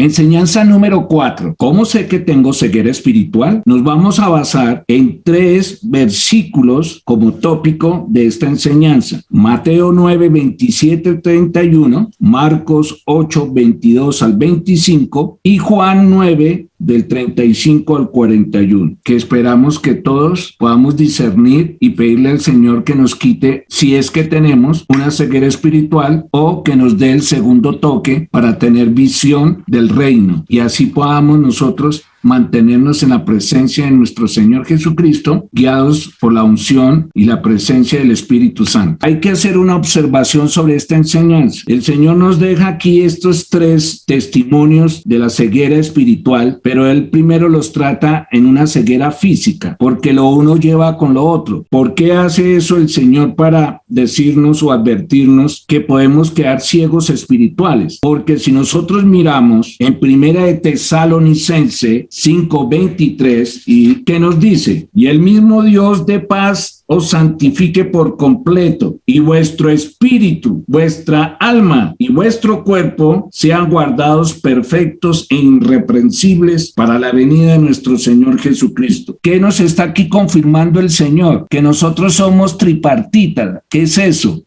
Enseñanza número 4. ¿Cómo sé que tengo ceguera espiritual? Nos vamos a basar en 3 versículos como tópico de esta enseñanza. Mateo 9, 27, 31, Marcos 8, 22 al 25 y Juan 9, del 35 al 41, que esperamos que todos podamos discernir y pedirle al Señor que nos quite, si es que tenemos una ceguera espiritual, o que nos dé el segundo toque para tener visión del reino y así podamos nosotros mantenernos en la presencia de nuestro Señor Jesucristo, guiados por la unción y la presencia del Espíritu Santo. Hay que hacer una observación sobre esta enseñanza. El Señor nos deja aquí estos 3 testimonios de la ceguera espiritual, pero Él primero los trata en una ceguera física, porque lo uno lleva con lo otro. ¿Por qué hace eso el Señor? Para decirnos o advertirnos que podemos quedar ciegos espirituales. Porque si nosotros miramos en Primera de Tesalonicense 5:23, y que nos dice: y el mismo Dios de paz os santifique por completo, y vuestro espíritu, vuestra alma y vuestro cuerpo sean guardados perfectos e irreprensibles para la venida de nuestro Señor Jesucristo. ¿Qué nos está aquí confirmando el Señor? Que nosotros somos tripartitas. ¿Qué es eso?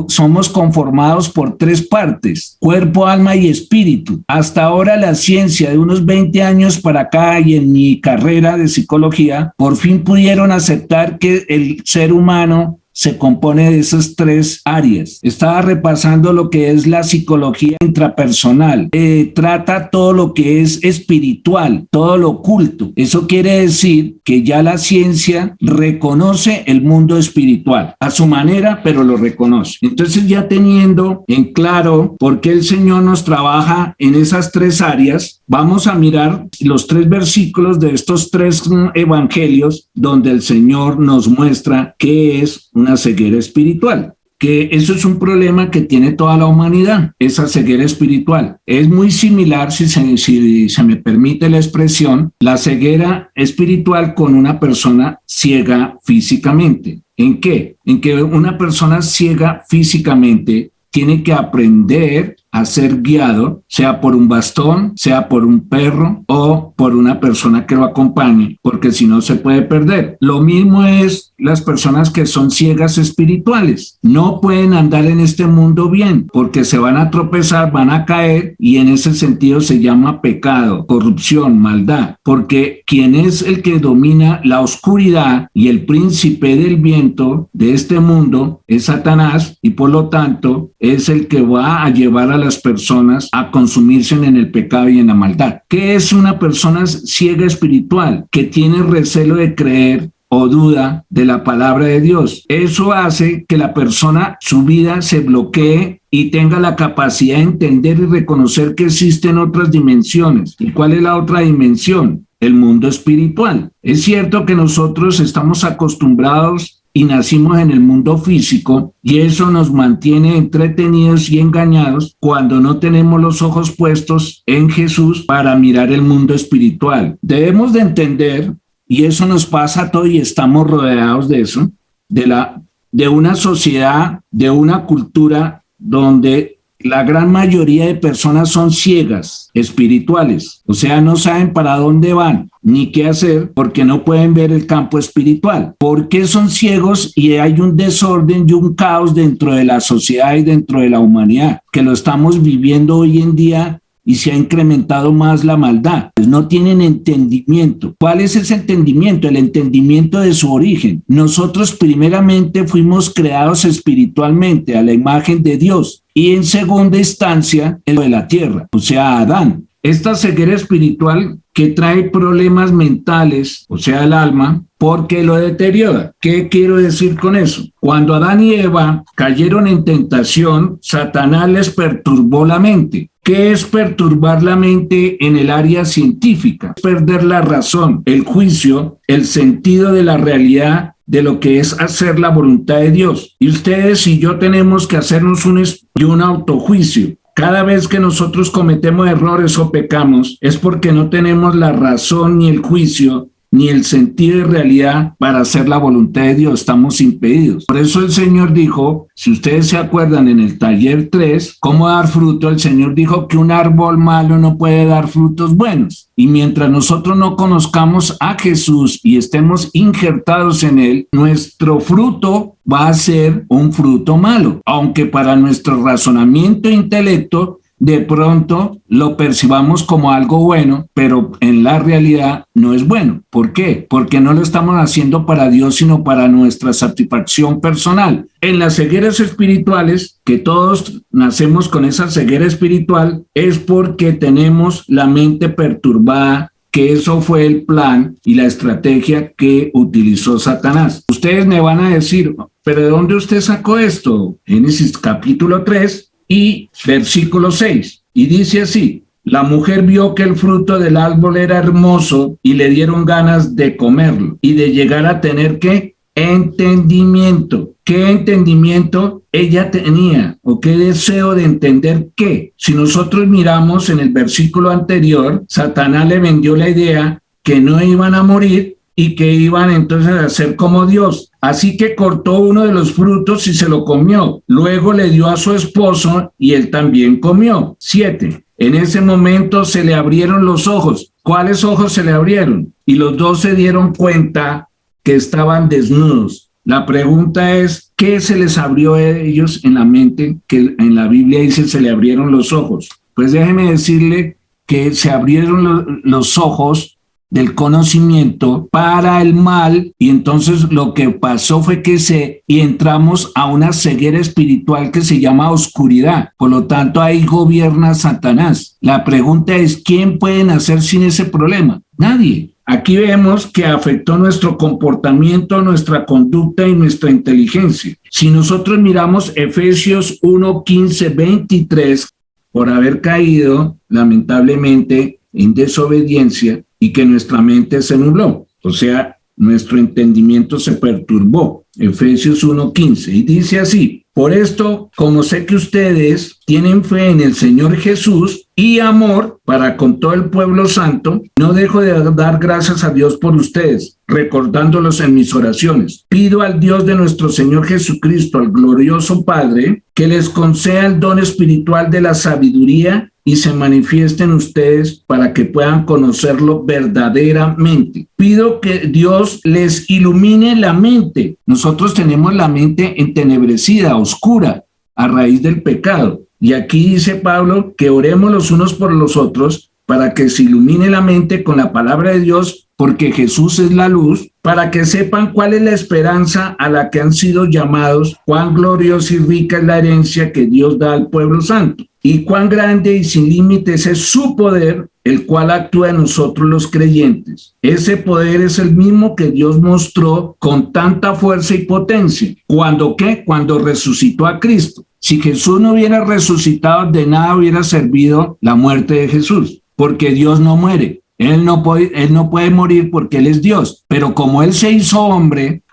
Somos conformados por 3 partes: cuerpo, alma y espíritu. Hasta ahora la ciencia, de unos 20 años para acá, y en mi carrera de psicología, por fin pudieron aceptar que el ser humano se compone de esas 3 áreas. Estaba repasando lo que es la psicología intrapersonal. Trata todo lo que es espiritual, todo lo oculto. Eso quiere decir que ya la ciencia reconoce el mundo espiritual a su manera, pero lo reconoce. Entonces, ya teniendo en claro por qué el Señor nos trabaja en esas 3 áreas, vamos a mirar los 3 versículos de estos 3 evangelios donde el Señor nos muestra qué es una ceguera espiritual. Que eso es un problema que tiene toda la humanidad, esa ceguera espiritual. Es muy similar, si se me permite la expresión, la ceguera espiritual con una persona ciega físicamente. ¿En qué? En que una persona ciega físicamente tiene que aprender a ser guiado, sea por un bastón, sea por un perro o por una persona que lo acompañe, porque si no se puede perder. Lo mismo es las personas que son ciegas espirituales. No pueden andar en este mundo bien, porque se van a tropezar, van a caer, y en ese sentido se llama pecado, corrupción, maldad, porque quien es el que domina la oscuridad y el príncipe del viento de este mundo es Satanás, y por lo tanto es el que va a llevar a las personas a consumirse en el pecado y en la maldad. ¿Qué es una persona ciega espiritual? Que tiene recelo de creer o duda de la palabra de Dios. Eso hace que la persona, su vida se bloquee y tenga la capacidad de entender y reconocer que existen otras dimensiones. ¿Y cuál es la otra dimensión? El mundo espiritual. Es cierto que nosotros estamos acostumbrados y nacimos en el mundo físico, y eso nos mantiene entretenidos y engañados cuando no tenemos los ojos puestos en Jesús para mirar el mundo espiritual. Debemos de entender, y eso nos pasa a todos y estamos rodeados de eso, de una sociedad, de una cultura donde la gran mayoría de personas son ciegas espirituales, o sea, no saben para dónde van ni qué hacer porque no pueden ver el campo espiritual. ¿Por qué son ciegos? Y hay un desorden y un caos dentro de la sociedad y dentro de la humanidad, que lo estamos viviendo hoy en día, y se ha incrementado más la maldad. Pues no tienen entendimiento. ¿Cuál es ese entendimiento? El entendimiento de su origen. Nosotros primeramente fuimos creados espiritualmente a la imagen de Dios, y en segunda instancia en lo de la tierra, o sea, Adán. Esta ceguera espiritual que trae problemas mentales, o sea, el alma, porque lo deteriora. ¿Qué quiero decir con eso? Cuando Adán y Eva cayeron en tentación, Satanás les perturbó la mente. ¿Qué es perturbar la mente en el área científica? Es perder la razón, el juicio, el sentido de la realidad, de lo que es hacer la voluntad de Dios. Y ustedes y yo tenemos que hacernos un autojuicio. Cada vez que nosotros cometemos errores o pecamos, es porque no tenemos la razón ni el juicio ni el sentido de realidad para hacer la voluntad de Dios. Estamos impedidos. Por eso el Señor dijo, si ustedes se acuerdan en el taller 3, cómo dar fruto, el Señor dijo que un árbol malo no puede dar frutos buenos. Y mientras nosotros no conozcamos a Jesús y estemos injertados en Él, nuestro fruto va a ser un fruto malo, aunque para nuestro razonamiento e intelecto de pronto lo percibamos como algo bueno, pero en la realidad no es bueno. ¿Por qué? Porque no lo estamos haciendo para Dios, sino para nuestra satisfacción personal. En las cegueras espirituales, que todos nacemos con esa ceguera espiritual, es porque tenemos la mente perturbada, que eso fue el plan y la estrategia que utilizó Satanás. Ustedes me van a decir, ¿pero de dónde usted sacó esto? Génesis capítulo 3 y versículo 6. Y dice así, la mujer vio que el fruto del árbol era hermoso y le dieron ganas de comerlo y de llegar a tener, ¿qué? Entendimiento. ¿Qué entendimiento ella tenía? ¿O qué deseo de entender qué? Si nosotros miramos en el versículo anterior, Satanás le vendió la idea que no iban a morir y que iban entonces a ser como Dios. Así que cortó uno de los frutos y se lo comió. Luego le dio a su esposo y él también comió. 7. En ese momento se le abrieron los ojos. ¿Cuáles ojos se le abrieron? Y los dos se dieron cuenta que estaban desnudos. La pregunta es, ¿qué se les abrió a ellos en la mente? Que en la Biblia dice se le abrieron los ojos. Pues déjeme decirle que se abrieron los ojos del conocimiento para el mal, y entonces lo que pasó fue que entramos a una ceguera espiritual que se llama oscuridad. Por lo tanto, ahí gobierna Satanás. La pregunta es, ¿quién puede nacer sin ese problema? Nadie. Aquí vemos que afectó nuestro comportamiento, nuestra conducta y nuestra inteligencia. Si nosotros miramos Efesios 1, 15, 23, por haber caído, lamentablemente, en desobediencia, y que nuestra mente se nubló, o sea, nuestro entendimiento se perturbó. Efesios 1:15, y dice así, por esto, como sé que ustedes tienen fe en el Señor Jesús y amor para con todo el pueblo santo, no dejo de dar gracias a Dios por ustedes, recordándolos en mis oraciones. Pido al Dios de nuestro Señor Jesucristo, al glorioso Padre, que les conceda el don espiritual de la sabiduría y se manifiesten ustedes para que puedan conocerlo verdaderamente. Pido que Dios les ilumine la mente. Nosotros tenemos la mente entenebrecida, oscura, a raíz del pecado. Y aquí dice Pablo que oremos los unos por los otros para que se ilumine la mente con la palabra de Dios, porque Jesús es la luz, para que sepan cuál es la esperanza a la que han sido llamados, cuán gloriosa y rica es la herencia que Dios da al pueblo santo, y cuán grande y sin límites es su poder, el cual actúa en nosotros los creyentes. Ese poder es el mismo que Dios mostró con tanta fuerza y potencia. ¿Cuándo qué? Cuando resucitó a Cristo. Si Jesús no hubiera resucitado, de nada hubiera servido la muerte de Jesús, porque Dios no muere. Él no puede morir porque Él es Dios, pero como Él se hizo hombre,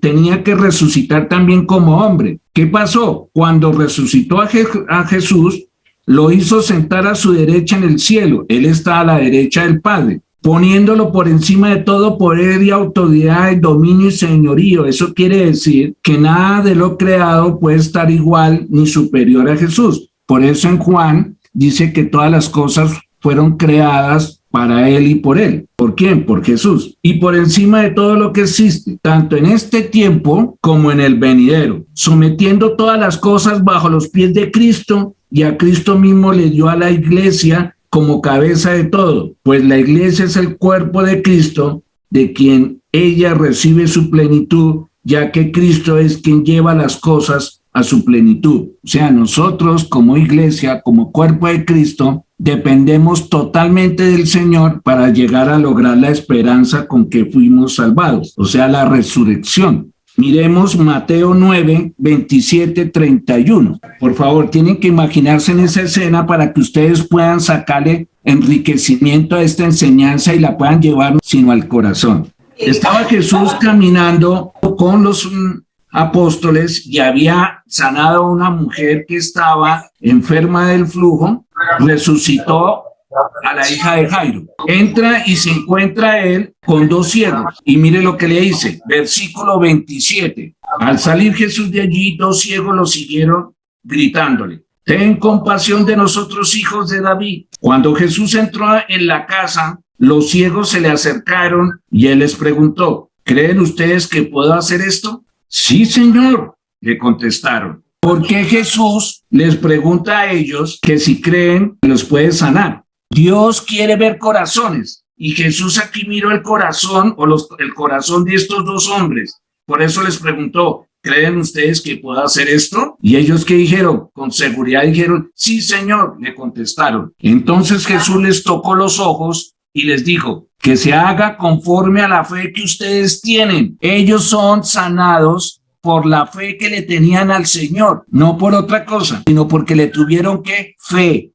tenía que resucitar también como hombre. ¿Qué pasó? Cuando resucitó a Jesús, lo hizo sentar a su derecha en el cielo. Él está a la derecha del Padre, poniéndolo por encima de todo poder y autoridad, y dominio y señorío. Eso quiere decir que nada de lo creado puede estar igual ni superior a Jesús. Por eso en Juan dice que todas las cosas fueron creadas para Él y por Él. ¿Por quién? Por Jesús. Y por encima de todo lo que existe, tanto en este tiempo como en el venidero, sometiendo todas las cosas bajo los pies de Cristo, y a Cristo mismo le dio a la iglesia como cabeza de todo, pues la iglesia es el cuerpo de Cristo, de quien ella recibe su plenitud, ya que Cristo es quien lleva las cosas a su plenitud. O sea, nosotros como iglesia, como cuerpo de Cristo, dependemos totalmente del Señor para llegar a lograr la esperanza con que fuimos salvados, o sea, la resurrección. Miremos Mateo 9, 27, 31. Por favor, tienen que imaginarse en esa escena para que ustedes puedan sacarle enriquecimiento a esta enseñanza y la puedan llevar sino al corazón. Estaba Jesús caminando con los apóstoles y había sanado a una mujer que estaba enferma del flujo, resucitó a la hija de Jairo. Entra y se encuentra él con dos ciegos. Y mire lo que le dice, versículo 27. Al salir Jesús de allí, dos ciegos lo siguieron gritándole: ten compasión de nosotros, hijos de David. Cuando Jesús entró en la casa, los ciegos se le acercaron y él les preguntó: ¿creen ustedes que puedo hacer esto? Sí, Señor, le contestaron. ¿Por qué Jesús les pregunta a ellos que si creen los puede sanar? Dios quiere ver corazones y Jesús aquí miró el corazón el corazón de estos dos hombres. Por eso les preguntó: ¿creen ustedes que puedo hacer esto? Y ellos, ¿qué dijeron? Con seguridad dijeron: sí, Señor, le contestaron. Entonces Jesús les tocó los ojos y les dijo: que se haga conforme a la fe que ustedes tienen. Ellos son sanados por la fe que le tenían al Señor, no por otra cosa, sino porque le tuvieron que fe.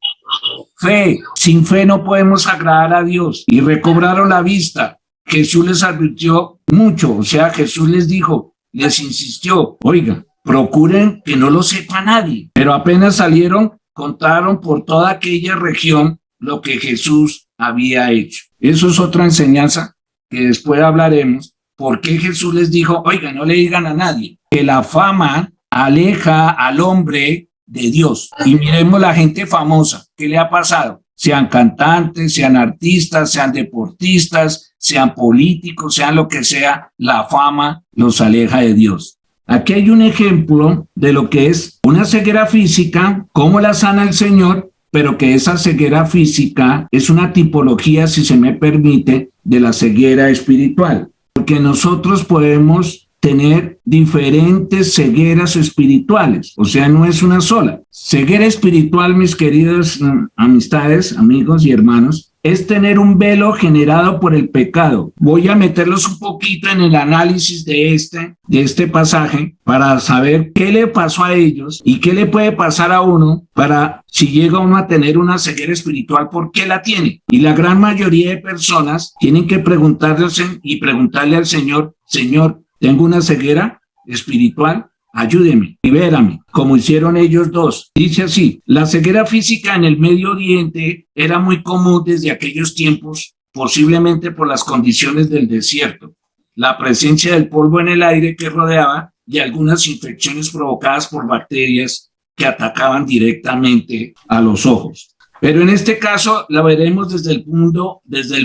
Fe. Sin fe no podemos agradar a Dios. Y recobraron la vista. Jesús les advirtió mucho, o sea, Jesús les dijo, les insistió: oiga, procuren que no lo sepa nadie. Pero apenas salieron, contaron por toda aquella región lo que Jesús había hecho. Eso es otra enseñanza que después hablaremos. ¿Por qué Jesús les dijo: oiga, no le digan a nadie? Que la fama aleja al hombre de Dios. Y miremos la gente famosa. ¿Qué le ha pasado? Sean cantantes, sean artistas, sean deportistas, sean políticos, sean lo que sea, la fama los aleja de Dios. Aquí hay un ejemplo de lo que es una ceguera física, cómo la sana el Señor, pero que esa ceguera física es una tipología, si se me permite, de la ceguera espiritual. Porque nosotros podemos tener diferentes cegueras espirituales, o sea, no es una sola. Ceguera espiritual, mis queridas amistades, amigos y hermanos, es tener un velo generado por el pecado. Voy a meterlos un poquito en el análisis de este pasaje para saber qué le pasó a ellos y qué le puede pasar a uno para, si llega uno a tener una ceguera espiritual, ¿por qué la tiene? Y la gran mayoría de personas tienen que preguntarle al Señor: Señor, tengo una ceguera espiritual, ayúdeme, libérame, como hicieron ellos dos. Dice así: la ceguera física en el Medio Oriente era muy común desde aquellos tiempos, posiblemente por las condiciones del desierto, la presencia del polvo en el aire que rodeaba y algunas infecciones provocadas por bacterias que atacaban directamente a los ojos. Pero en este caso la veremos desde el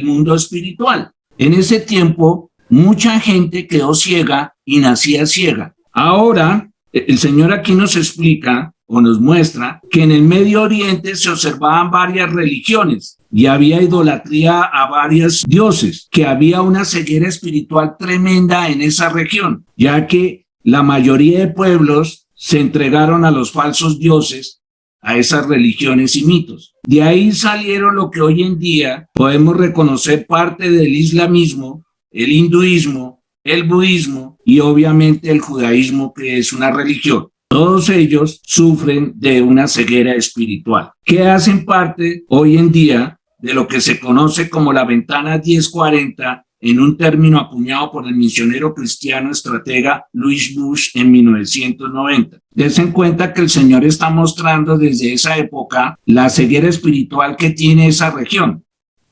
mundo espiritual. En ese tiempo, mucha gente quedó ciega y nacía ciega. Ahora, el Señor aquí nos explica o nos muestra que en el Medio Oriente se observaban varias religiones y había idolatría a varios dioses, que había una ceguera espiritual tremenda en esa región, ya que la mayoría de pueblos se entregaron a los falsos dioses, a esas religiones y mitos. De ahí salieron lo que hoy en día podemos reconocer parte del islamismo, el hinduismo, el budismo y obviamente el judaísmo, que es una religión. Todos ellos sufren de una ceguera espiritual, que hacen parte hoy en día de lo que se conoce como la ventana 1040, en un término acuñado por el misionero cristiano estratega Louis Bush en 1990. Dense en cuenta que el Señor está mostrando desde esa época la ceguera espiritual que tiene esa región.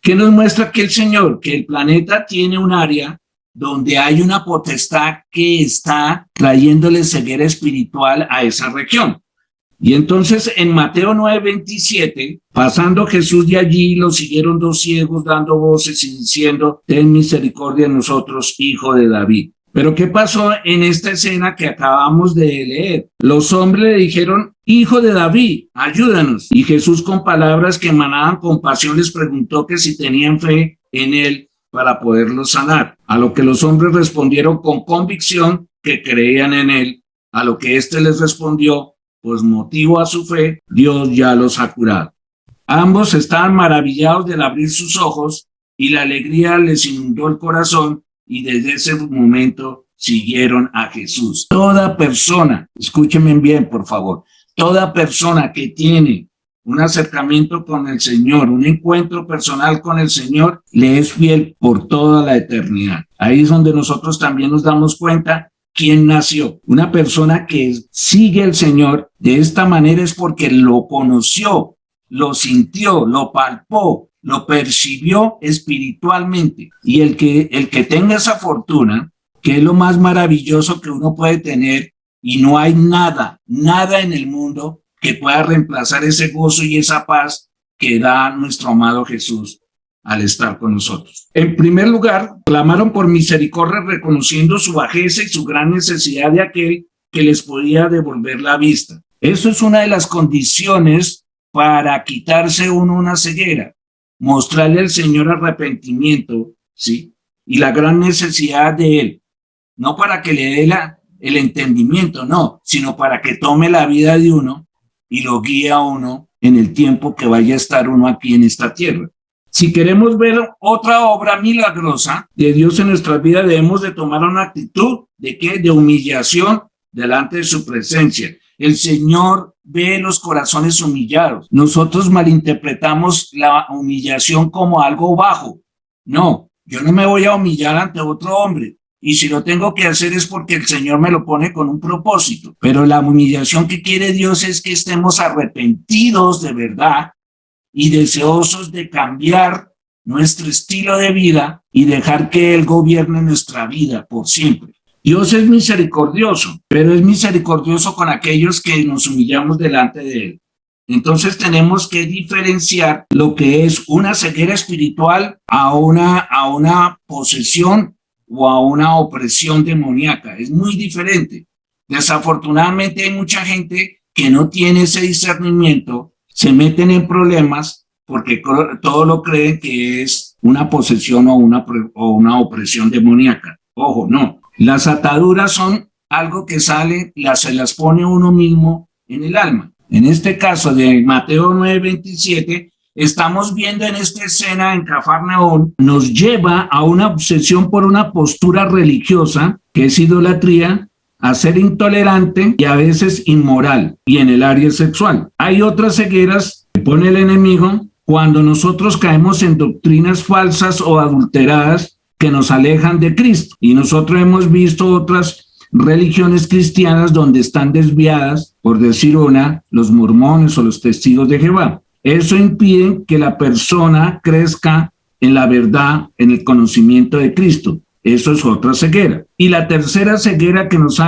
¿Qué nos muestra que el Señor? Que el planeta tiene un área donde hay una potestad que está trayéndole ceguera espiritual a esa región. Y entonces en Mateo 9:27, pasando Jesús de allí, lo siguieron dos ciegos dando voces y diciendo: ten misericordia de nosotros, hijo de David. Pero ¿qué pasó en esta escena que acabamos de leer? Los hombres le dijeron: hijo de David, ayúdanos. Y Jesús, con palabras que emanaban compasión, les preguntó que si tenían fe en él para poderlos sanar. A lo que los hombres respondieron con convicción que creían en él. A lo que éste les respondió: pues motivo a su fe, Dios ya los ha curado. Ambos estaban maravillados del abrir sus ojos y la alegría les inundó el corazón, y desde ese momento siguieron a Jesús. Toda persona, escúchenme bien por favor, toda persona que tiene un acercamiento con el Señor, un encuentro personal con el Señor, le es fiel por toda la eternidad. Ahí es donde nosotros también nos damos cuenta quién nació. Una persona que sigue al Señor de esta manera es porque lo conoció lo sintió, lo palpó, lo percibió espiritualmente. Y el que tenga esa fortuna, que es lo más maravilloso que uno puede tener, y no hay nada en el mundo que pueda reemplazar ese gozo y esa paz que da nuestro amado Jesús al estar con nosotros. En primer lugar, clamaron por misericordia reconociendo su bajeza y su gran necesidad de aquel que les podía devolver la vista. Eso es una de las condiciones para quitarse uno una ceguera, mostrarle al Señor arrepentimiento, ¿sí? Y la gran necesidad de Él, no para que le dé el entendimiento, no, sino para que tome la vida de uno y lo guíe a uno en el tiempo que vaya a estar uno aquí en esta tierra. Si queremos ver otra obra milagrosa de Dios en nuestra vida, debemos de tomar una actitud de ¿qué? De humillación delante de su presencia. El Señor ve los corazones humillados. Nosotros malinterpretamos la humillación como algo bajo. No, yo no me voy a humillar ante otro hombre. Y si lo tengo que hacer es porque el Señor me lo pone con un propósito. Pero la humillación que quiere Dios es que estemos arrepentidos de verdad y deseosos de cambiar nuestro estilo de vida y dejar que Él gobierne nuestra vida por siempre. Dios es misericordioso, pero es misericordioso con aquellos que nos humillamos delante de Él. Entonces tenemos que diferenciar lo que es una ceguera espiritual a una posesión o a una opresión demoníaca. Es muy diferente. Desafortunadamente hay mucha gente que no tiene ese discernimiento, se meten en problemas porque todo lo creen que es una posesión o una opresión demoníaca. Ojo, no. Las ataduras son algo que se las pone uno mismo en el alma. En este caso de Mateo 9:27, estamos viendo en esta escena en Cafarnaúm, nos lleva a una obsesión por una postura religiosa, que es idolatría, a ser intolerante y a veces inmoral, y en el área sexual. Hay otras cegueras que pone el enemigo cuando nosotros caemos en doctrinas falsas o adulteradas que nos alejan de Cristo. Y nosotros hemos visto otras religiones cristianas donde están desviadas, por decir una, los mormones o los testigos de Jehová. Eso impide que la persona crezca en la verdad, en el conocimiento de Cristo. Eso es otra ceguera. Y la tercera ceguera que nos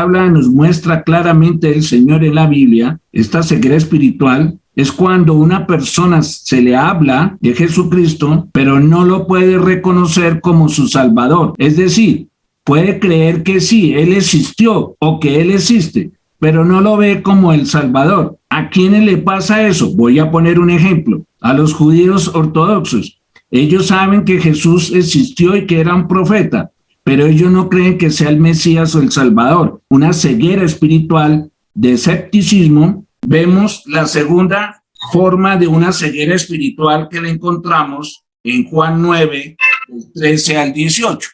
muestra claramente el Señor en la Biblia, esta ceguera espiritual, es cuando una persona se le habla de Jesucristo, pero no lo puede reconocer como su Salvador. Es decir, puede creer que sí, Él existió o que Él existe, pero no lo ve como el Salvador. ¿A quiénes le pasa eso? Voy a poner un ejemplo. A los judíos ortodoxos. Ellos saben que Jesús existió y que era un profeta, pero ellos no creen que sea el Mesías o el Salvador. Una ceguera espiritual de escepticismo. Vemos la segunda forma de una ceguera espiritual que la encontramos en Juan 9, del 13 al 18.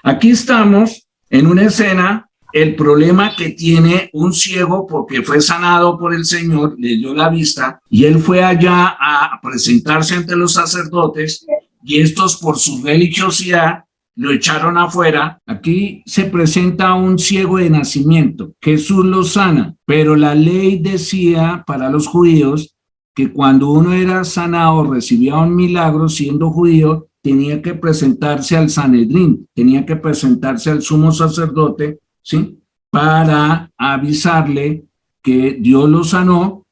Aquí estamos en una escena, el problema que tiene un ciego porque fue sanado por el Señor, le dio la vista y él fue allá a presentarse ante los sacerdotes y estos por su religiosidad lo echaron afuera. Aquí se presenta un ciego de nacimiento. Jesús lo sana, pero la ley decía para los judíos que cuando uno era sanado, recibía un milagro siendo judío, tenía que presentarse al Sanedrín, tenía que presentarse al sumo sacerdote, ¿sí? Para avisarle que Dios lo sanó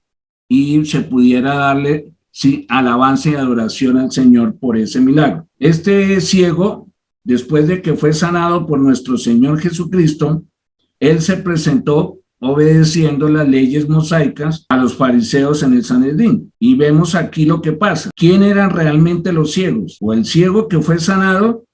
y se pudiera darle, sí, alabanza y adoración al Señor por ese milagro. Este ciego, después de que fue sanado por nuestro Señor Jesucristo, él se presentó obedeciendo las leyes mosaicas a los fariseos en el Sanedrín. Y vemos aquí lo que pasa. ¿Quién eran realmente los ciegos? ¿O el ciego que fue sanado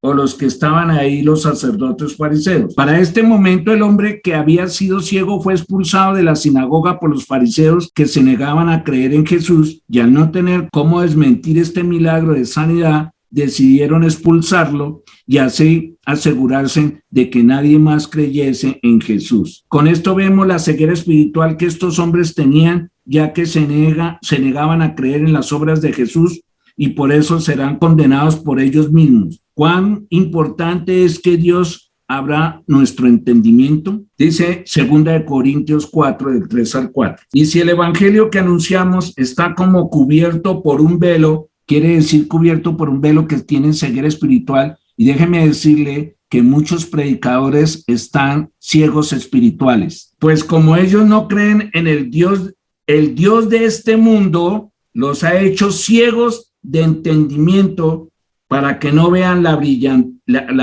o los que estaban ahí, los sacerdotes fariseos? Para este momento el hombre que había sido ciego fue expulsado de la sinagoga por los fariseos que se negaban a creer en Jesús y al no tener cómo desmentir este milagro de sanidad, decidieron expulsarlo y así asegurarse de que nadie más creyese en Jesús. Con esto vemos la ceguera espiritual que estos hombres tenían, ya que se negaban a creer en las obras de Jesús y por eso serán condenados por ellos mismos. Cuán importante es que Dios abra nuestro entendimiento. Dice 2 Corintios 4, del 3 al 4. Y si el evangelio que anunciamos está como cubierto por un velo, quiere decir cubierto por un velo que tiene ceguera espiritual, y déjeme decirle que muchos predicadores están ciegos espirituales. Pues como ellos no creen en el Dios de este mundo, los ha hecho ciegos de entendimiento para que no vean la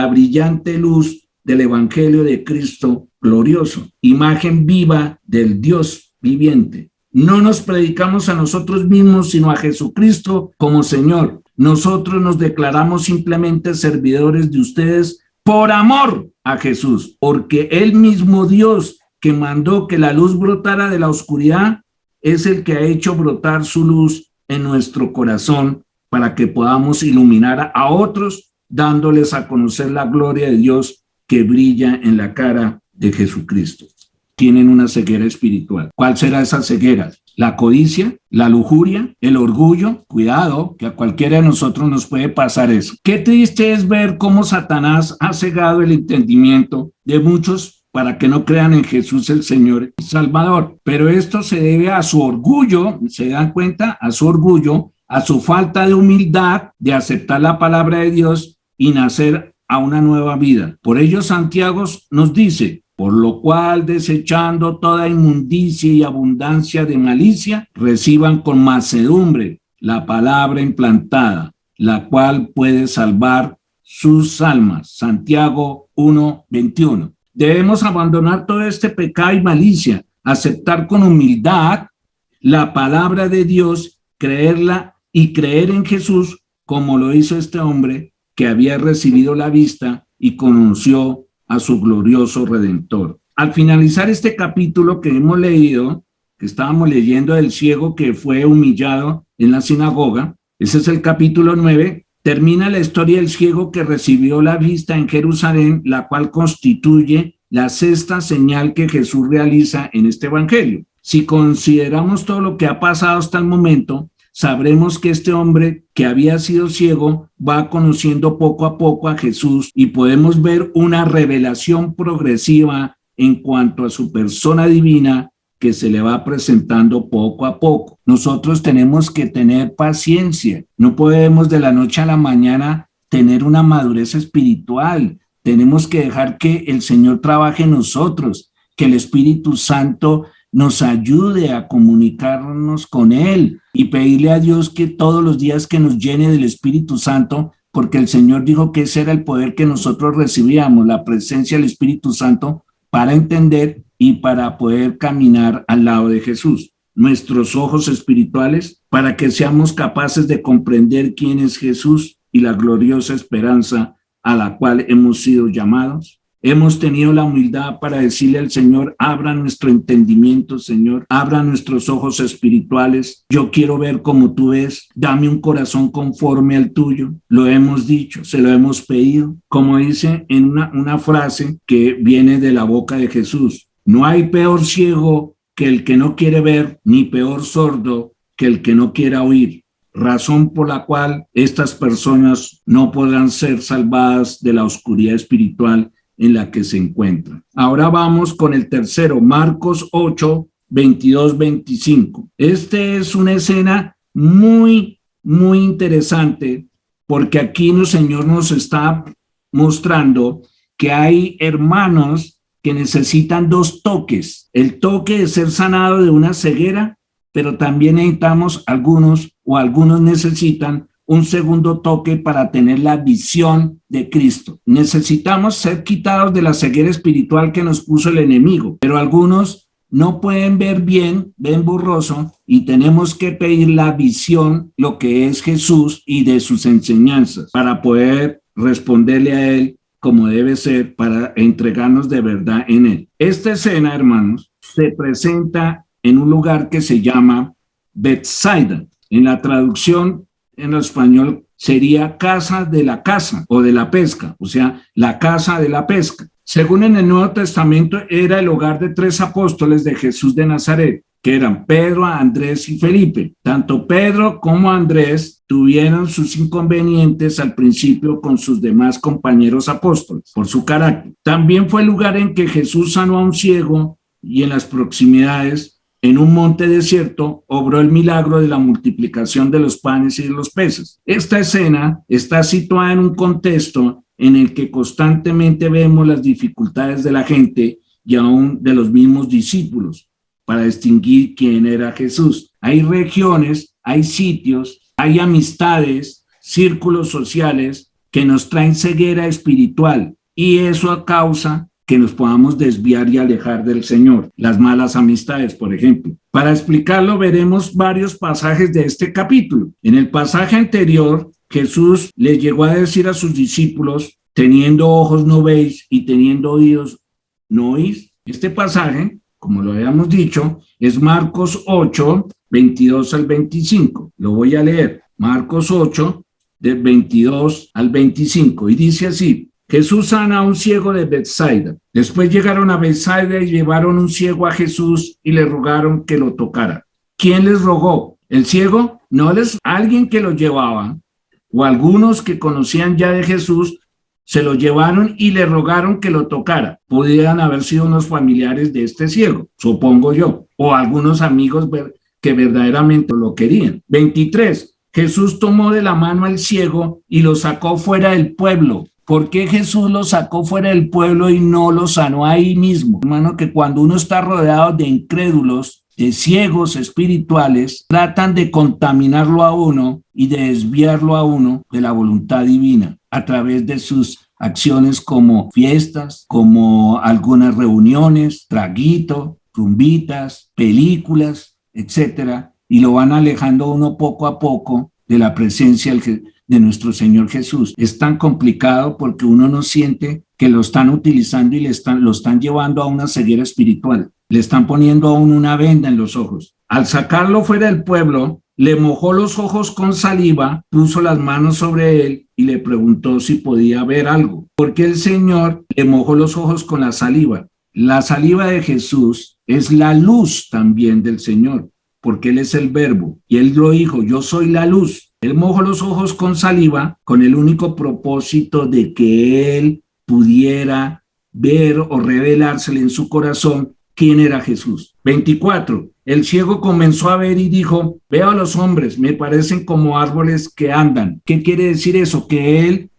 brillante luz del evangelio de Cristo glorioso, imagen viva del Dios viviente. No nos predicamos a nosotros mismos, sino a Jesucristo como Señor. Nosotros nos declaramos simplemente servidores de ustedes por amor a Jesús, porque el mismo Dios que mandó que la luz brotara de la oscuridad es el que ha hecho brotar su luz en nuestro corazón para que podamos iluminar a otros, dándoles a conocer la gloria de Dios que brilla en la cara de Jesucristo. Tienen una ceguera espiritual. ¿Cuál será esa ceguera? La codicia, la lujuria, el orgullo. Cuidado, que a cualquiera de nosotros nos puede pasar eso. Qué triste es ver cómo Satanás ha cegado el entendimiento de muchos para que no crean en Jesús el Señor y Salvador. Pero esto se debe a su orgullo, ¿se dan cuenta? A su orgullo, a su falta de humildad de aceptar la palabra de Dios y nacer a una nueva vida. Por ello Santiago nos dice: por lo cual, desechando toda inmundicia y abundancia de malicia, reciban con mansedumbre la palabra implantada, la cual puede salvar sus almas. Santiago 1:21. Debemos abandonar todo este pecado y malicia, aceptar con humildad la palabra de Dios, creerla y creer en Jesús, como lo hizo este hombre que había recibido la vista y conoció a su glorioso Redentor. Al finalizar este capítulo que hemos leído, que estábamos leyendo del ciego que fue humillado en la sinagoga, ese es el capítulo 9, termina la historia del ciego que recibió la vista en Jerusalén, la cual constituye la sexta señal que Jesús realiza en este evangelio. Si consideramos todo lo que ha pasado hasta el momento, sabremos que este hombre que había sido ciego va conociendo poco a poco a Jesús y podemos ver una revelación progresiva en cuanto a su persona divina que se le va presentando poco a poco. Nosotros tenemos que tener paciencia. No podemos de la noche a la mañana tener una madurez espiritual. Tenemos que dejar que el Señor trabaje en nosotros, que el Espíritu Santo nos ayude a comunicarnos con Él y pedirle a Dios que todos los días que nos llene del Espíritu Santo, porque el Señor dijo que ese era el poder que nosotros recibíamos, la presencia del Espíritu Santo, para entender y para poder caminar al lado de Jesús. Nuestros ojos espirituales, para que seamos capaces de comprender quién es Jesús y la gloriosa esperanza a la cual hemos sido llamados. Hemos tenido la humildad para decirle al Señor: abra nuestro entendimiento, Señor, abra nuestros ojos espirituales. Yo quiero ver como tú ves, dame un corazón conforme al tuyo. Lo hemos dicho, se lo hemos pedido. Como dice en una frase que viene de la boca de Jesús: no hay peor ciego que el que no quiere ver, ni peor sordo que el que no quiera oír. Razón por la cual estas personas no podrán ser salvadas de la oscuridad espiritual en la que se encuentran. Ahora vamos con el tercero, Marcos 8, 22, 25. Este es una escena muy interesante, porque aquí el Señor nos está mostrando que hay hermanos que necesitan dos toques: el toque de ser sanado de una ceguera, pero también necesitamos algunos necesitan un segundo toque para tener la visión de Cristo. Necesitamos ser quitados de la ceguera espiritual que nos puso el enemigo, pero algunos no pueden ver bien, ven borroso, y tenemos que pedir la visión, lo que es Jesús y de sus enseñanzas, para poder responderle a Él como debe ser, para entregarnos de verdad en Él. Esta escena, hermanos, se presenta en un lugar que se llama Bethsaida. En la traducción en el español sería casa de la caza o de la pesca, o sea, la casa de la pesca. Según en el Nuevo Testamento, era el hogar de 3 apóstoles de Jesús de Nazaret, que eran Pedro, Andrés y Felipe. Tanto Pedro como Andrés tuvieron sus inconvenientes al principio con sus demás compañeros apóstoles por su carácter. También fue el lugar en que Jesús sanó a un ciego y en las proximidades, en un monte desierto, obró el milagro de la multiplicación de los panes y de los peces. Esta escena está situada en un contexto en el que constantemente vemos las dificultades de la gente y aún de los mismos discípulos para distinguir quién era Jesús. Hay regiones, hay sitios, hay amistades, círculos sociales que nos traen ceguera espiritual y eso causa que nos podamos desviar y alejar del Señor. Las malas amistades, por ejemplo. Para explicarlo, veremos varios pasajes de este capítulo. En el pasaje anterior, Jesús les llegó a decir a sus discípulos, teniendo ojos no veis y teniendo oídos no oís. Este pasaje, como lo habíamos dicho, es Marcos 8, 22 al 25. Lo voy a leer. Marcos 8, del 22 al 25. Y dice así: Jesús sana a un ciego de Betsaida. Después llegaron a Betsaida y llevaron un ciego a Jesús y le rogaron que lo tocara. ¿Quién les rogó? ¿El ciego? No, alguien que lo llevaba, o algunos que conocían ya de Jesús, se lo llevaron y le rogaron que lo tocara. Podrían haber sido unos familiares de este ciego, supongo yo, o algunos amigos que verdaderamente lo querían. 23. Jesús tomó de la mano al ciego y lo sacó fuera del pueblo. ¿Por qué Jesús lo sacó fuera del pueblo y no lo sanó ahí mismo? Hermano, que cuando uno está rodeado de incrédulos, de ciegos espirituales, tratan de contaminarlo a uno y de desviarlo a uno de la voluntad divina a través de sus acciones como fiestas, como algunas reuniones, traguito, rumbitas, películas, etcétera, y lo van alejando a uno poco a poco de la presencia de nuestro Señor Jesús. Es tan complicado porque uno no siente que lo están utilizando y lo están llevando a una ceguera espiritual. Le están poniendo aún una venda en los ojos. Al sacarlo fuera del pueblo, le mojó los ojos con saliva, puso las manos sobre él y le preguntó si podía ver algo. Porque el Señor le mojó los ojos con la saliva. La saliva de Jesús es la luz también del Señor, porque Él es el verbo. Y Él lo dijo, yo soy la luz. Él mojó los ojos con saliva con el único propósito de que Él pudiera ver o revelársele en su corazón quién era Jesús. 24. El ciego comenzó a ver y dijo, veo a los hombres, me parecen como árboles que andan. ¿Qué quiere decir eso? Que él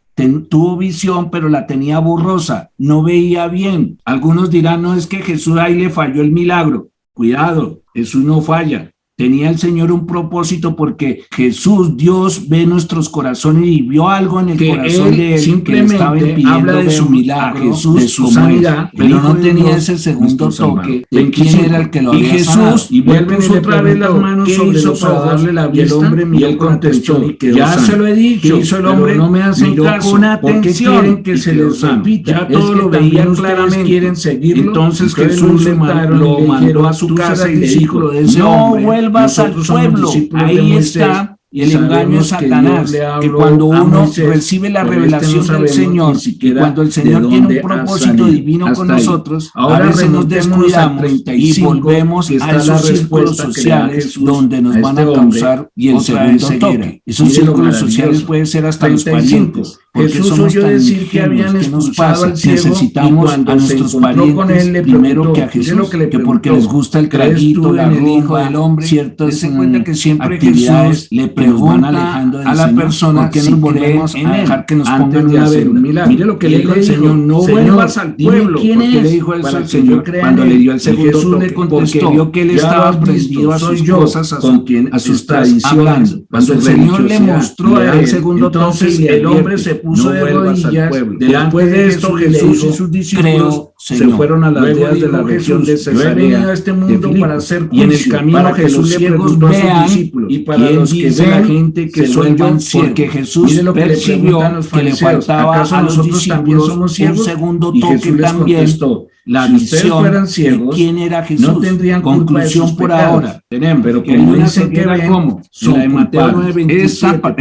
tuvo visión, pero la tenía borrosa, no veía bien. Algunos dirán, no, es que Jesús ahí le falló el milagro. Cuidado, Jesús no falla. Tenía el Señor un propósito porque Jesús, Dios, ve nuestros corazones y vio algo en el corazón de él simplemente que estaba impidiendo habla de su milagro, Jesús, de su sanidad, pero no tenía ese segundo toque de quién era el que lo había sanado. Y vuelven otra vez las manos sobre los ojos darle la vista, y el hombre miró, y él contestó, ya se lo he dicho, ¿qué hizo el hombre? No me hacen caso, con atención, quieren que se los repita, ya todo lo veían claramente, quieren seguirlo. Entonces Jesús lo mandó a su casa y le dijo, no vuelvas al pueblo. Ahí está el engaño de Satanás, que cuando uno recibe la revelación del Señor, y cuando el Señor tiene un propósito divino con nosotros, a veces nos descuidamos y volvemos a esos círculos sociales donde nos van a causar y el segundo toque. Esos círculos sociales pueden ser hasta los parientes. Jesús oyó decir que habían expulsado al ciego. Necesitamos a nuestros parientes primero que a Jesús, que porque les gusta el traguito, la rumba, del hombre, ciertas actividades le pregunta a la persona que nos volvemos a dejar que nos pongan una venda. Mire lo que le dijo el Señor, no vuelvas al pueblo. ¿Quién es? Le dijo eso al Señor cuando le dio el segundo toque. Jesús le contestó, vio que él estaba prendido a sus cosas, a sus tradiciones. Cuando el Señor le mostró el segundo toque, el hombre se puso de rodillas. Después de esto, Jesús y sus discípulos se fueron a las aldeas de la región de Cesarea. Yo he venido a este mundo para hacer y en el camino Jesús le preguntó a sus discípulos y para los que ve la gente que soy yo, porque Jesús percibió que le faltaba a los discípulos un segundo toque también. La visión de quién era Jesús. No tendrían conclusión por ahora. Tenemos, pero como dicen que ven, como la de Mateo 9:27,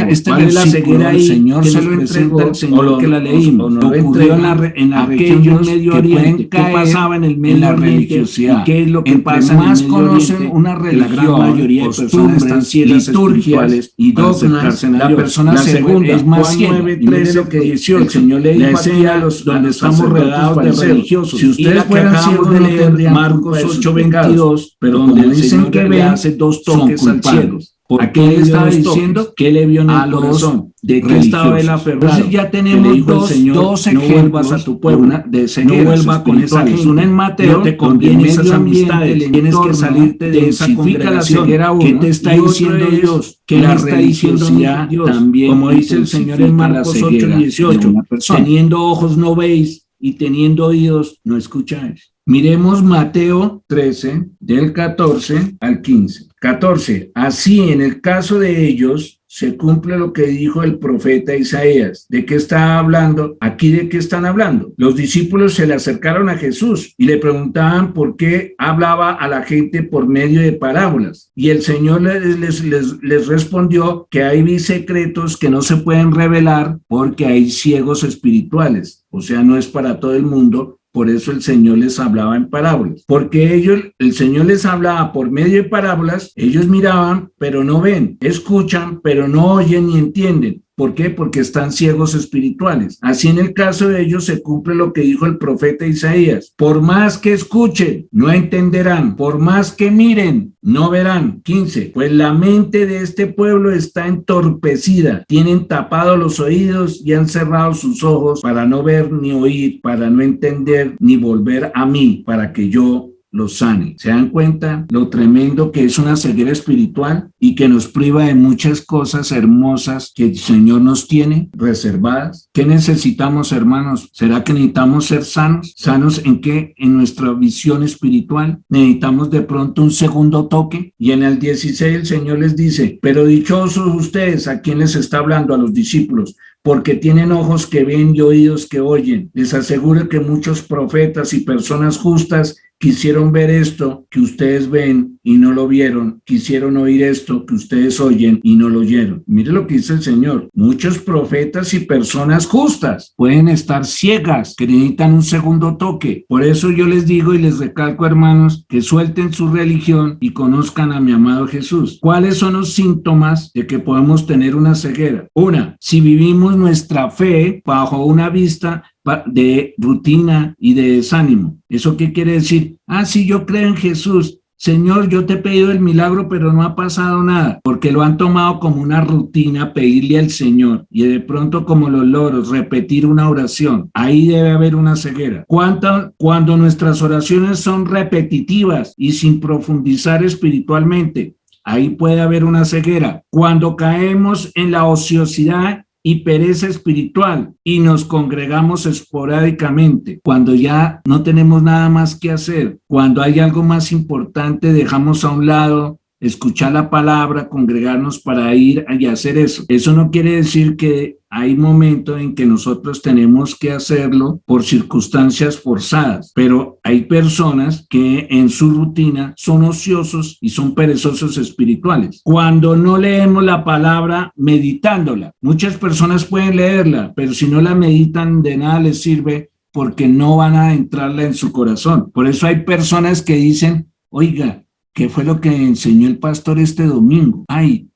esta versículo el Señor se lo entregó, el Señor que la leímos, ocurrió en la región medio Oriente, qué pasaba en el Medio Oriente, religiosidad, qué es lo que pasa más en el Medio Oriente, conocen una religión, la gran mayoría de personas están ciegas liturgias y dogmas, la persona segunda es más ciega. Y mire lo que 18, el Señor le dijo aquí a los donde estamos rodeados de religiosos. Si ustedes fueran ciegos de leer Marcos 8:22, pero donde dicen que ven, hace dos toques al ciego. ¿A qué le estaba diciendo? ¿Qué le vio en el corazón? ¿De qué estaba él aferrado? Entonces ya tenemos dos ejemplos a tu pueblo de ceguera. No vuelva con esa gente. Una en Mateo, te conviene esas amistades, tienes que salirte de esa congregación. ¿Qué te está diciendo Dios? ¿Qué le está diciendo Dios? También, como dice el Señor en Marcos 8:18, teniendo ojos no veis y teniendo oídos no escucháis. Miremos Mateo 13, del 14 al 15. 14. Así, en el caso de ellos, se cumple lo que dijo el profeta Isaías. ¿De qué está hablando? Aquí, ¿de qué están hablando? Los discípulos se le acercaron a Jesús y le preguntaban por qué hablaba a la gente por medio de parábolas. Y el Señor les respondió que hay secretos que no se pueden revelar porque hay ciegos espirituales. O sea, no es para todo el mundo. Por eso el Señor les hablaba en parábolas, porque el Señor les hablaba por medio de parábolas, ellos miraban, pero no ven, escuchan, pero no oyen ni entienden. ¿Por qué? Porque están ciegos espirituales. Así en el caso de ellos se cumple lo que dijo el profeta Isaías. Por más que escuchen, no entenderán. Por más que miren, no verán. 15. Pues la mente de este pueblo está entorpecida. Tienen tapados los oídos y han cerrado sus ojos para no ver ni oír, para no entender ni volver a mí, para que yo los sane. ¿Se dan cuenta lo tremendo que es una ceguera espiritual y que nos priva de muchas cosas hermosas que el Señor nos tiene reservadas? ¿Qué necesitamos, hermanos? ¿Será que necesitamos ser sanos? ¿Sanos en qué? En nuestra visión espiritual. ¿Necesitamos de pronto un segundo toque? Y en el 16 el Señor les dice, pero dichosos ustedes. ¿A quién les está hablando? A los discípulos. Porque tienen ojos que ven y oídos que oyen. Les aseguro que muchos profetas y personas justas quisieron ver esto que ustedes ven y no lo vieron. Quisieron oír esto que ustedes oyen y no lo oyeron. Mire lo que dice el Señor. Muchos profetas y personas justas pueden estar ciegas, que necesitan un segundo toque. Por eso yo les digo y les recalco, hermanos, que suelten su religión y conozcan a mi amado Jesús. ¿Cuáles son los síntomas de que podemos tener una ceguera? Una, si vivimos nuestra fe bajo una vista de rutina y de desánimo. ¿Eso qué quiere decir? Sí, yo creo en Jesús. Señor, yo te he pedido el milagro, pero no ha pasado nada, porque lo han tomado como una rutina, pedirle al Señor, y de pronto como los loros, repetir una oración. Ahí debe haber una ceguera. Cuando nuestras oraciones son repetitivas y sin profundizar espiritualmente, ahí puede haber una ceguera. Cuando caemos en la ociosidad y pereza espiritual y nos congregamos esporádicamente, cuando ya no tenemos nada más que hacer, cuando hay algo más importante, dejamos a un lado escuchar la palabra, congregarnos para ir y hacer eso. Eso no quiere decir que hay momentos en que nosotros tenemos que hacerlo por circunstancias forzadas, pero hay personas que en su rutina son ociosos y son perezosos espirituales. Cuando no leemos la palabra meditándola, muchas personas pueden leerla, pero si no la meditan de nada les sirve porque no van a entrarla en su corazón. Por eso hay personas que dicen, oiga, ¿qué fue lo que enseñó el pastor este domingo?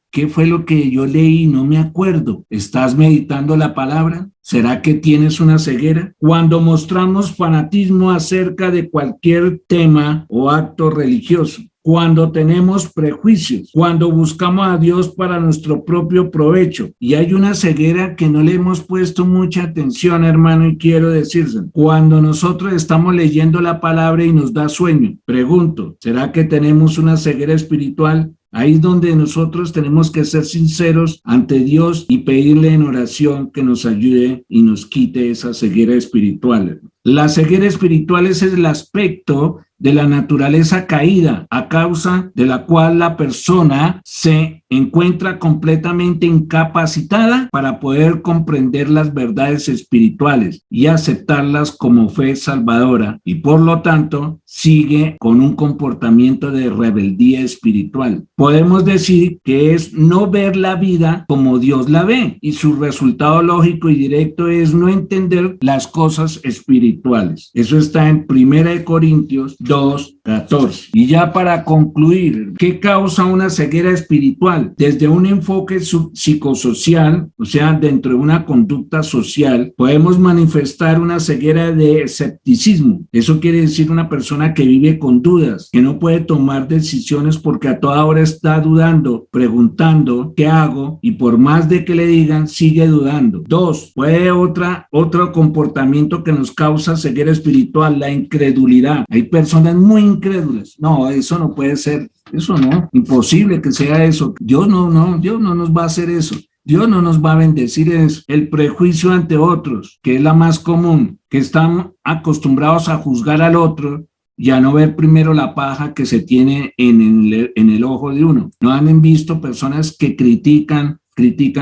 ¿Qué fue lo que yo leí? No me acuerdo. ¿Estás meditando la palabra? ¿Será que tienes una ceguera? Cuando mostramos fanatismo acerca de cualquier tema o acto religioso, cuando tenemos prejuicios, cuando buscamos a Dios para nuestro propio provecho y hay una ceguera que no le hemos puesto mucha atención, hermano, y quiero decírselo. Cuando nosotros estamos leyendo la palabra y nos da sueño, pregunto, ¿será que tenemos una ceguera espiritual? Ahí es donde nosotros tenemos que ser sinceros ante Dios y pedirle en oración que nos ayude y nos quite esa ceguera espiritual. La ceguera espiritual es el aspecto de la naturaleza caída, a causa de la cual la persona se encuentra completamente incapacitada para poder comprender las verdades espirituales y aceptarlas como fe salvadora, y por lo tanto sigue con un comportamiento de rebeldía espiritual. Podemos decir que es no ver la vida como Dios la ve, y su resultado lógico y directo es no entender las cosas espirituales. Eso está en 1 Corintios 2:14. Y ya para concluir, ¿qué causa una ceguera espiritual? Desde un enfoque psicosocial, o sea, dentro de una conducta social, podemos manifestar una ceguera de escepticismo. Eso quiere decir una persona que vive con dudas, que no puede tomar decisiones porque a toda hora está dudando, preguntando ¿qué hago? Y por más de que le digan, sigue dudando. 2, puede otro comportamiento que nos causa ceguera espiritual, la incredulidad. Hay personas muy incrédulas. No, eso no puede ser. Eso no, imposible que sea eso. Dios no nos va a hacer eso. Dios no nos va a bendecir. Es el prejuicio ante otros, que es la más común, que están acostumbrados a juzgar al otro y a no ver primero la paja que se tiene en el ojo de uno. ¿No han visto personas que critican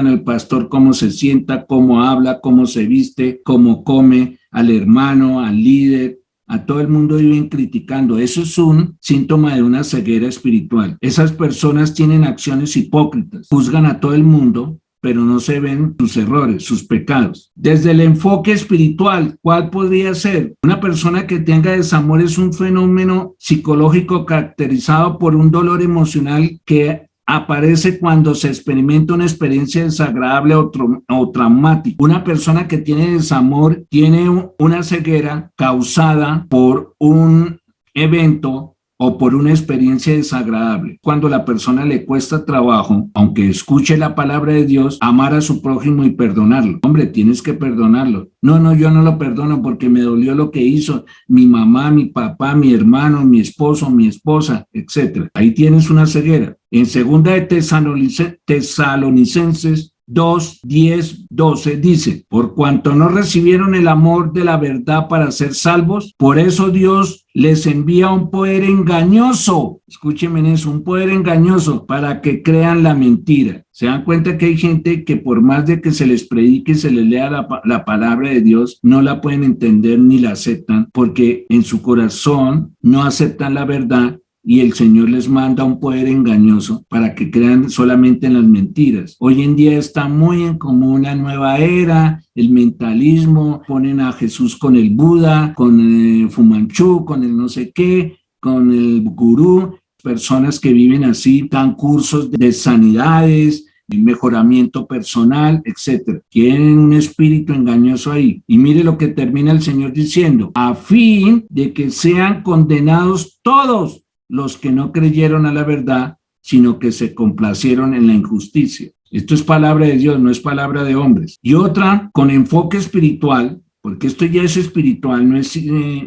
al pastor cómo se sienta, cómo habla, cómo se viste, cómo come, al hermano, al líder? A todo el mundo viven criticando. Eso es un síntoma de una ceguera espiritual. Esas personas tienen acciones hipócritas, juzgan a todo el mundo, pero no se ven sus errores, sus pecados. Desde el enfoque espiritual, ¿cuál podría ser? Una persona que tenga desamor es un fenómeno psicológico caracterizado por un dolor emocional que aparece cuando se experimenta una experiencia desagradable o traumática. Una persona que tiene desamor tiene una ceguera causada por un evento o por una experiencia desagradable. Cuando a la persona le cuesta trabajo, aunque escuche la palabra de Dios, amar a su prójimo y perdonarlo. Hombre, tienes que perdonarlo. No, yo no lo perdono porque me dolió lo que hizo mi mamá, mi papá, mi hermano, mi esposo, mi esposa, etc. Ahí tienes una ceguera. En 2 de Tesalonicenses 2, 10, 12 dice: por cuanto no recibieron el amor de la verdad para ser salvos, por eso Dios les envía un poder engañoso. Escúchenme eso, un poder engañoso para que crean la mentira. Se dan cuenta que hay gente que por más de que se les predique y se les lea la palabra de Dios, no la pueden entender ni la aceptan, porque en su corazón no aceptan la verdad. Y el Señor les manda un poder engañoso para que crean solamente en las mentiras. Hoy en día está muy en común la nueva era, el mentalismo, ponen a Jesús con el Buda, con el Fu Manchú, con el no sé qué, con el gurú. Personas que viven así, dan cursos de sanidades, de mejoramiento personal, etcétera. Tienen un espíritu engañoso ahí. Y mire lo que termina el Señor diciendo: a fin de que sean condenados todos los que no creyeron a la verdad, sino que se complacieron en la injusticia. Esto es palabra de Dios, no es palabra de hombres. Y otra, con enfoque espiritual, porque esto ya es espiritual, no es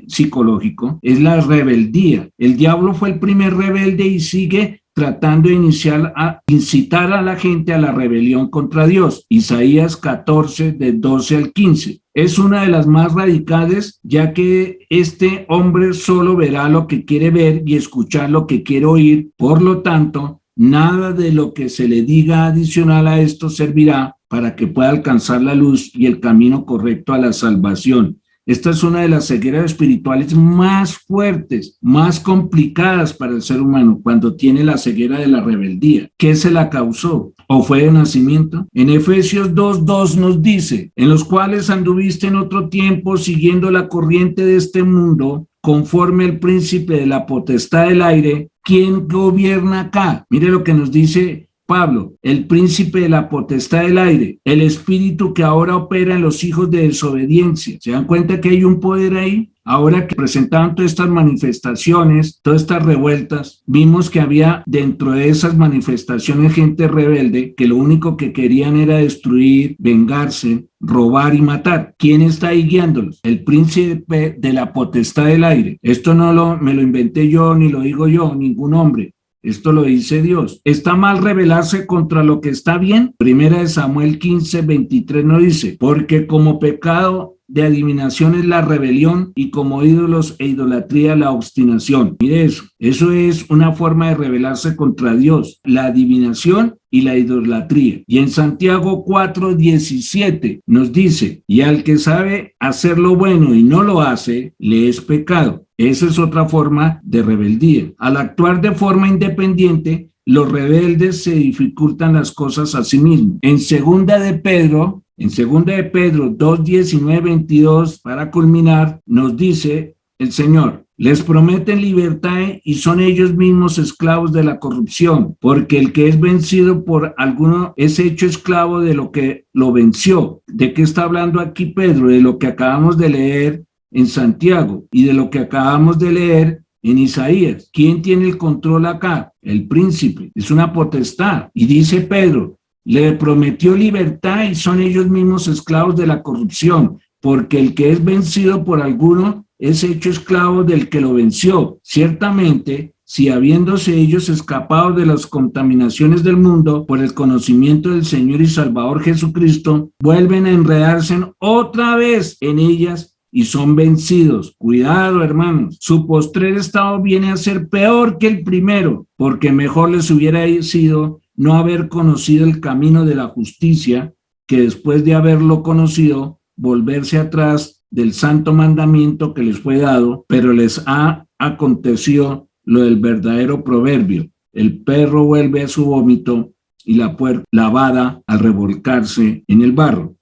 psicológico, es la rebeldía. El diablo fue el primer rebelde y sigue tratando de incitar a la gente a la rebelión contra Dios. Isaías 14, de 12 al 15. Es una de las más radicales, ya que este hombre solo verá lo que quiere ver y escuchar lo que quiere oír. Por lo tanto, nada de lo que se le diga adicional a esto servirá para que pueda alcanzar la luz y el camino correcto a la salvación. Esta es una de las cegueras espirituales más fuertes, más complicadas para el ser humano, cuando tiene la ceguera de la rebeldía. ¿Qué se la causó? ¿O fue de nacimiento? En Efesios 2:2 nos dice: en los cuales anduviste en otro tiempo siguiendo la corriente de este mundo, conforme el príncipe de la potestad del aire, ¿quién gobierna acá? Mire lo que nos dice Pablo: el príncipe de la potestad del aire, el espíritu que ahora opera en los hijos de desobediencia. ¿Se dan cuenta que hay un poder ahí? Ahora que presentaban todas estas manifestaciones, todas estas revueltas, vimos que había dentro de esas manifestaciones gente rebelde que lo único que querían era destruir, vengarse, robar y matar. ¿Quién está ahí guiándolos? El príncipe de la potestad del aire. Esto no me lo inventé yo, ni lo digo yo, ningún hombre. Esto lo dice Dios. ¿Está mal rebelarse contra lo que está bien? 1 Samuel 15, 23 nos dice: porque como pecado de adivinación es la rebelión y como ídolos e idolatría la obstinación. Mire eso es una forma de rebelarse contra Dios, la adivinación y la idolatría. Y en Santiago 4:17 nos dice, y al que sabe hacer lo bueno y no lo hace, le es pecado. Esa es otra forma de rebeldía. Al actuar de forma independiente, los rebeldes se dificultan las cosas a sí mismos. En segunda de Pedro 2, 19, 22, para culminar, nos dice el Señor, les prometen libertad y son ellos mismos esclavos de la corrupción, porque el que es vencido por alguno es hecho esclavo de lo que lo venció. ¿De qué está hablando aquí Pedro? De lo que acabamos de leer en Santiago y de lo que acabamos de leer en Isaías. ¿Quién tiene el control acá? El príncipe. Es una potestad. Y dice Pedro, le prometió libertad y son ellos mismos esclavos de la corrupción, porque el que es vencido por alguno es hecho esclavo del que lo venció. Ciertamente, si habiéndose ellos escapado de las contaminaciones del mundo por el conocimiento del Señor y Salvador Jesucristo, vuelven a enredarse otra vez en ellas y son vencidos. Cuidado, hermanos. Su postrer estado viene a ser peor que el primero, porque mejor les hubiera sido no haber conocido el camino de la justicia, que después de haberlo conocido, volverse atrás del santo mandamiento que les fue dado, pero les ha acontecido lo del verdadero proverbio. El perro vuelve a su vómito y la puerta lavada al revolcarse en el barro.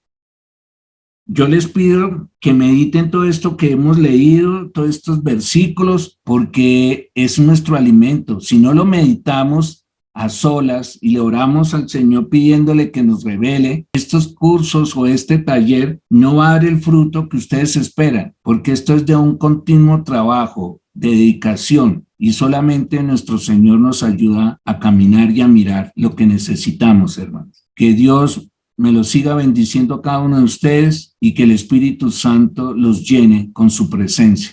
Yo les pido que mediten todo esto que hemos leído, todos estos versículos, porque es nuestro alimento. Si no lo meditamos a solas y le oramos al Señor pidiéndole que nos revele, estos cursos o este taller no va a dar el fruto que ustedes esperan, porque esto es de un continuo trabajo, de dedicación, y solamente nuestro Señor nos ayuda a caminar y a mirar lo que necesitamos, hermanos. Que Dios me los siga bendiciendo a cada uno de ustedes y que el Espíritu Santo los llene con su presencia.